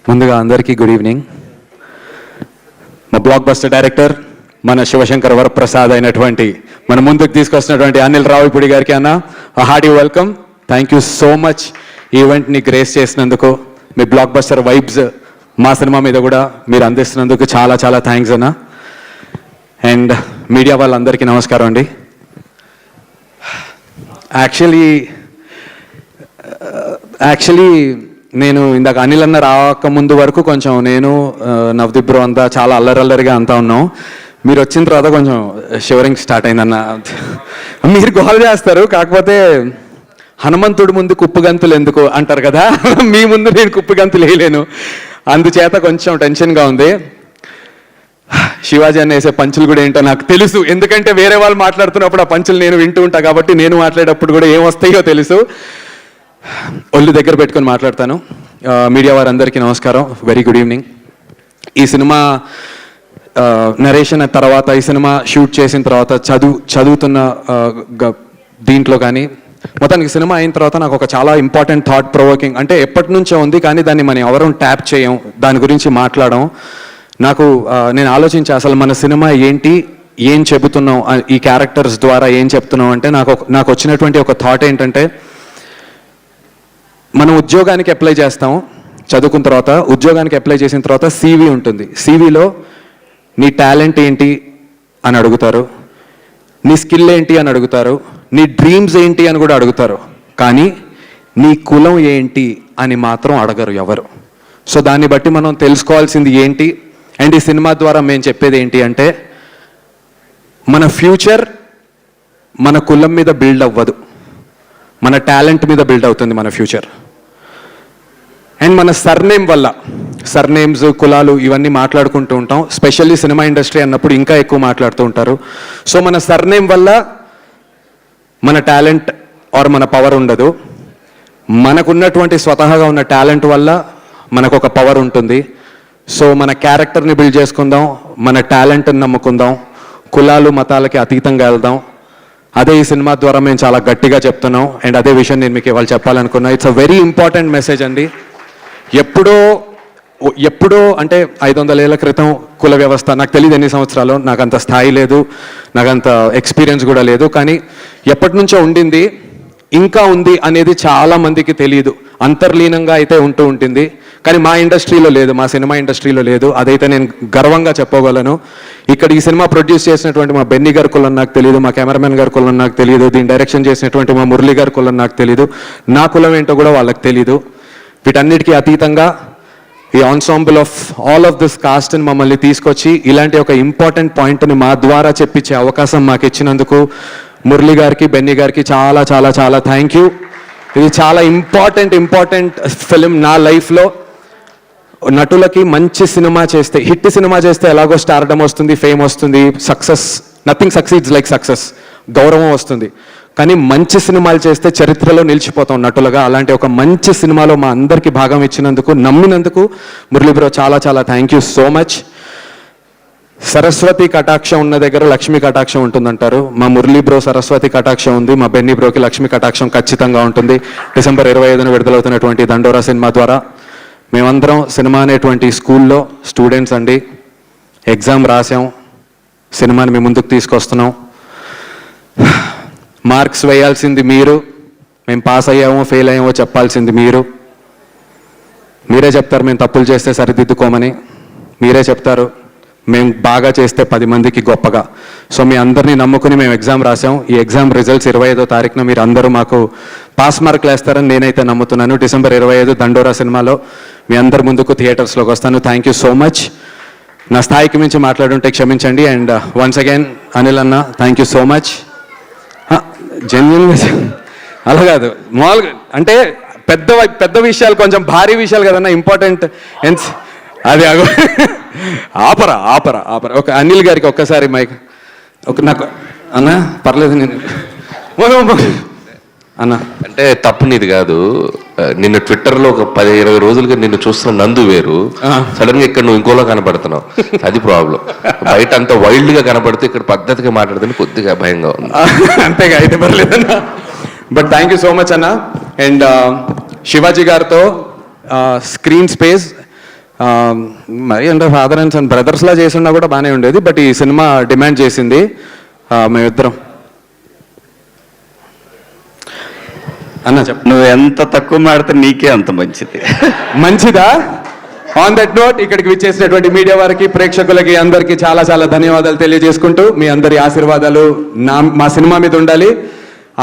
ముందుగా అందరికీ good evening. మా బ్లాక్ బస్టర్ డైరెక్టర్ మన శివశంకర్ వరప్రసాద్ అయినటువంటి మన ముందుకు తీసుకొస్తున్నటువంటి అనిల్ రావిపూడి గారికి అన్న hearty welcome. Thank you so much ఈవెంట్ని గ్రేస్ చేసినందుకు. మీ బ్లాక్ బస్టర్ వైబ్స్ మా సినిమా మీద కూడా మీరు అందిస్తున్నందుకు చాలా చాలా థ్యాంక్స్ అన్న. అండ్ మీడియా వాళ్ళందరికీ నమస్కారం అండి. యాక్చువల్లీ నేను ఇందాక అనిల్ అన్న రాకముందు వరకు కొంచెం నేను నవదీప్ బ్రో అంతా చాలా అల్లరల్లరిగా అంతా ఉన్నాం. మీరు వచ్చిన తర్వాత కొంచెం షివరింగ్ స్టార్ట్ అయిందన్న. మీరు గోల్ చేస్తారు, కాకపోతే హనుమంతుడి ముందు కుప్పగంతులు ఎందుకు అంటారు కదా, మీ ముందు నేను కుప్పగంతులు వేయలేను, అందుచేత కొంచెం టెన్షన్గా ఉంది. శివాజీ అన్న వేసే పంచులు కూడా ఏంటో నాకు తెలుసు, ఎందుకంటే వేరే వాళ్ళు మాట్లాడుతున్నప్పుడు ఆ పంచులు నేను వింటూ ఉంటాను కాబట్టి నేను మాట్లాడేటప్పుడు కూడా ఏం వస్తాయో తెలుసు. ఒళ్ళు దగ్గర పెట్టుకొని మాట్లాడతాను. మీడియా వారందరికీ నమస్కారం, వెరీ గుడ్ ఈవినింగ్. ఈ సినిమా నరేషన్ తర్వాత, ఈ సినిమా షూట్ చేసిన తర్వాత చదువుతున్న దీంట్లో కానీ మొత్తానికి సినిమా అయిన తర్వాత నాకు ఒక చాలా ఇంపార్టెంట్ థాట్ ప్రొవోకింగ్, అంటే ఎప్పటి నుంచో ఉంది కానీ దాన్ని మనం ఎవరూ ట్యాప్ చేయం, దాని గురించి మాట్లాడడం. నేను ఆలోచించా అసలు మన సినిమా ఏంటి, ఏం చెబుతున్నాం, ఈ క్యారెక్టర్స్ ద్వారా ఏం చెప్తున్నాం అంటే నాకు వచ్చినటువంటి ఒక థాట్ ఏంటంటే, మనం ఉద్యోగానికి అప్లై చేస్తాం, చదువుకున్న తర్వాత ఉద్యోగానికి అప్లై చేసిన తర్వాత CV ఉంటుంది. CVలో నీ టాలెంట్ ఏంటి అని అడుగుతారు, నీ స్కిల్ ఏంటి అని అడుగుతారు, నీ డ్రీమ్స్ ఏంటి అని కూడా అడుగుతారు, కానీ నీ కులం ఏంటి అని మాత్రం అడగరు ఎవరు. సో దాన్ని బట్టి మనం తెలుసుకోవాల్సింది ఏంటి, అండ్ ఈ సినిమా ద్వారా మేము చెప్పేది ఏంటి అంటే, మన ఫ్యూచర్ మన కులం మీద బిల్డ్ అవ్వదు, మన టాలెంట్ మీద బిల్డ్ అవుతుంది మన ఫ్యూచర్. అండ్ మన సర్నేమ్ వల్ల, సర్నేమ్స్, కులాలు ఇవన్నీ మాట్లాడుకుంటూ ఉంటాం, స్పెషల్లీ సినిమా ఇండస్ట్రీ అన్నప్పుడు ఇంకా ఎక్కువ మాట్లాడుతూ ఉంటారు. సో మన సర్నేమ్ వల్ల మన టాలెంట్ ఆర్ మన పవర్ ఉండదు, మనకున్నటువంటి స్వతహాగా ఉన్న టాలెంట్ వల్ల మనకు ఒక పవర్ ఉంటుంది. సో మన క్యారెక్టర్ని బిల్డ్ చేసుకుందాం, మన టాలెంట్ని నమ్ముకుందాం, కులాలు మతాలకి అతీతంగా వెళ్దాం. అదే ఈ సినిమా ద్వారా మేము చాలా గట్టిగా చెప్తున్నాం. అండ్ అదే విషయం నేను మీకు ఇవాళ చెప్పాలనుకున్నా. It's a very important message అండి. ఎప్పుడో అంటే 500 ఏళ్ల క్రితం కుల వ్యవస్థ, నాకు తెలియదు ఎన్ని సంవత్సరాలు, నాకు అంత స్థాయి లేదు, నాకు అంత ఎక్స్పీరియన్స్ కూడా లేదు, కానీ ఎప్పటి నుంచో ఉండింది, ఇంకా ఉంది అనేది చాలా మందికి తెలియదు. అంతర్లీనంగా అయితే ఉంటూ ఉంటుంది, కానీ మా ఇండస్ట్రీలో లేదు, మా సినిమా ఇండస్ట్రీలో లేదు. అదైతే నేను గర్వంగా చెప్పగలను. ఇక్కడ ఈ సినిమా ప్రొడ్యూస్ చేసినటువంటి మా బెన్నీ గారి కులం నాకు తెలియదు, మా కెమెరామెన్ గారి కులం నాకు తెలియదు, దీన్ని డైరెక్షన్ చేసినటువంటి మా మురళి గారి కులం నాకు తెలియదు, నా కులం ఏంటో కూడా వాళ్ళకి తెలియదు. వీటన్నిటికీ అతీతంగా ఈ ensemble of all of this కాస్ట్ని మమ్మల్ని తీసుకొచ్చి ఇలాంటి ఒక ఇంపార్టెంట్ పాయింట్ని మా ద్వారా చెప్పించే అవకాశం మాకు ఇచ్చినందుకు మురళి గారికి, బెన్నీ గారికి చాలా చాలా చాలా థ్యాంక్ యూ. ఇది చాలా ఇంపార్టెంట్ ఫిలిం నా లైఫ్లో. నటులకి మంచి సినిమా చేస్తే, హిట్ సినిమా చేస్తే ఎలాగో స్టార్డమ్ వస్తుంది, ఫేమ్ వస్తుంది, success, nothing succeeds like success, గౌరవం వస్తుంది. కానీ మంచి సినిమాలు చేస్తే చరిత్రలో నిలిచిపోతాం నటులుగా. అలాంటి ఒక మంచి సినిమాలో మా అందరికీ భాగం ఇచ్చినందుకు, నమ్మినందుకు మురళి బ్రో చాలా చాలా thank you so much. Saraswati కటాక్షం ఉన్న దగ్గర లక్ష్మీ కటాక్షం ఉంటుందంటారు. మా మురళి బ్రో సరస్వతి కటాక్షం ఉంది, మా బెన్నీ బ్రోకి లక్ష్మీ కటాక్షం ఖచ్చితంగా ఉంటుంది. డిసెంబర్ 25న విడుదలవుతున్నటువంటి దండోరా సినిమా ద్వారా మేమందరం సినిమా అనేటువంటి స్కూల్లో స్టూడెంట్స్ అండి. ఎగ్జామ్ రాసాం, సినిమాని మీ ముందుకు తీసుకొస్తున్నాం. మార్క్స్ వేయాల్సింది మీరు, మేము పాస్ అయ్యామో ఫెయిల్ అయ్యామో చెప్పాల్సింది మీరు. మీరే చెప్తారు మేము తప్పులు చేస్తే సరిదిద్దుకోమని, మీరే చెప్తారు మేము బాగా చేస్తే 10 మందికి గొప్పగా. సో మీ అందరినీ నమ్ముకుని మేము ఎగ్జామ్ రాసాం. ఈ ఎగ్జామ్ రిజల్ట్స్ 25వ తారీఖున మీరు అందరూ మాకు పాస్ మార్కులు వేస్తారని నేనైతే నమ్ముతున్నాను. డిసెంబర్ 25 దండోరా సినిమాలో మీ అందరి ముందుకు థియేటర్స్లోకి వస్తాను. Thank you so much. నా స్థాయికి మించి మాట్లాడుంటే క్షమించండి. అండ్ వన్స్ అగైన్ అనిల్ అన్న థ్యాంక్ యూ సో మచ్. జెన్యున్గా అలా కాదు, మామూలుగా అంటే పెద్ద విషయాలు, కొంచెం భారీ విషయాలు కదన్నా ఇంపార్టెంట్. అది ఆపరా. ఒక అనిల్ గారికి ఒక్కసారి మైక్ నాకు అన్న పర్లేదు, నేను అన్న అంటే తప్పు నీది కాదు. నిన్ను ట్విట్టర్లో ఒక 10-20 రోజులుగా నిన్ను చూస్తున్న నందు వేరు, సడన్ గా ఇక్కడ నువ్వు ఇంకోలా కనపడుతున్నావు, అది ప్రాబ్లం. బయట అంత వైల్డ్ గా కనపడితే ఇక్కడ పద్ధతిగా మాట్లాడుతుంది కొద్దిగా భయంగా ఉంది. అంతేగా, అయితే పర్లేదన్న. But thank you so much అన్న. అండ్ శివాజీ గారితో స్క్రీన్ స్పేస్ మరి అంటే ఫాదర్ అండ్ సన్ బ్రదర్స్లా చేసినా కూడా బాగానే ఉండేది, బట్ ఈ సినిమా డిమాండ్ చేసింది. మేమిద్దరం అన్న చెప్ప నువ్వు ఎంత తక్కువ మాడితే నీకే అంత మంచిది. మంచిదా? ఆన్ దట్ నోట్ ఇక్కడికి విచ్చేసినటువంటి మీడియా వారికి, ప్రేక్షకులకి అందరికీ చాలా చాలా ధన్యవాదాలు తెలియజేసుకుంటూ, మీ అందరి ఆశీర్వాదాలు మా సినిమా మీద ఉండాలి.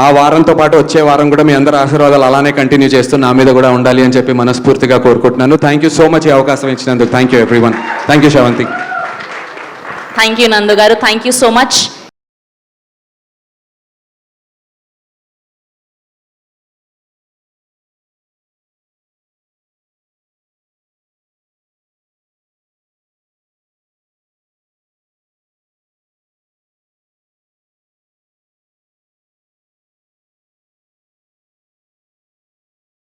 ఆ వారంతో పాటు వచ్చే వారం కూడా మీ అందరి ఆశీర్వాదాలు అలానే కంటిన్యూ చేస్తూ నా మీద కూడా ఉండాలి అని చెప్పి మనస్ఫూర్తిగా కోరుకుంటున్నాను. థ్యాంక్ యూ సో మచ్ ఈ అవకాశం ఇచ్చినందుకు. Thank you everyone. Thank you Sravanthi. Thank you నందు గారు, థ్యాంక్ యూ సో మచ్.